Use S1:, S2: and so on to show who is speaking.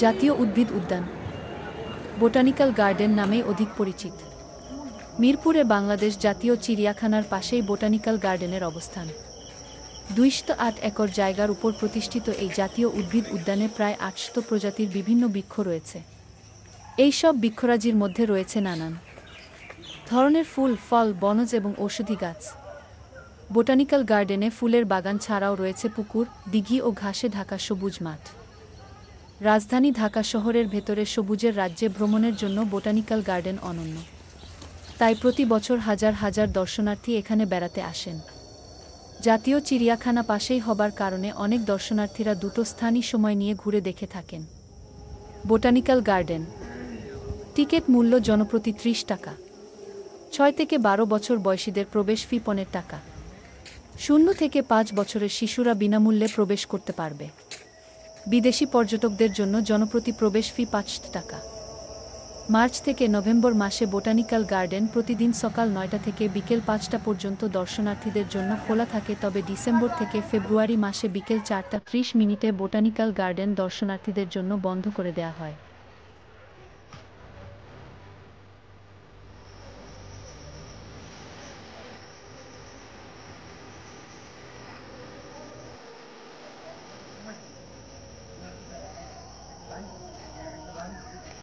S1: জাতীয় উদ্ভিদ উদ্যান বোটানিক্যাল গার্ডেন নামেই অধিক পরিচিত। মিরপুরে বাংলাদেশ জাতীয় চিড়িয়াখানার পাশেই বোটানিক্যাল গার্ডেনের অবস্থান। ২০৮ একর জায়গার উপর প্রতিষ্ঠিত এই জাতীয় উদ্ভিদ উদ্যানে প্রায় ৮০০ প্রজাতির বিভিন্ন বৃক্ষ রয়েছে। এই সব বৃক্ষরাজির মধ্যে রয়েছে নানান ধরনের ফুল, ফল, বনজ এবং ঔষধি গাছ। বোটানিক্যাল গার্ডেনে ফুলের বাগান ছাড়াও রয়েছে পুকুর, দিঘি ও ঘাসে ঢাকা সবুজ মাঠ। রাজধানী ঢাকা শহরের ভেতরে সবুজের রাজ্যে ভ্রমণের জন্য বোটানিক্যাল গার্ডেন অনন্য। তাই প্রতি বছর হাজার হাজার দর্শনার্থী এখানে বেড়াতে আসেন। জাতীয় চিড়িয়াখানা পাশেই হবার কারণে অনেক দর্শনার্থীরা দুটো স্থানই সময় নিয়ে ঘুরে দেখে থাকেন। বোটানিক্যাল গার্ডেন টিকিট মূল্য জনপ্রতি ৩০ টাকা। ৬ থেকে ১২ বছর বয়সীদের প্রবেশ ফি ১৫ টাকা। ০ থেকে ৫ বছরের শিশুরা বিনামূল্যে প্রবেশ করতে পারবে। বিদেশি পর্যটকদের জন্য জনপ্রতি প্রবেশ ফি ৫ টাকা। মার্চ থেকে নভেম্বর মাসে বোটানিক্যাল গার্ডেন প্রতিদিন সকাল ৯টা থেকে বিকেল ৫টা পর্যন্ত দর্শনার্থীদের জন্য খোলা থাকে, তবে ডিসেম্বর থেকে ফেব্রুয়ারি মাসে বিকেল ৪টা ৩০ মিনিটে বোটানিক্যাল গার্ডেন দর্শনার্থীদের জন্য বন্ধ করে দেওয়া হয়।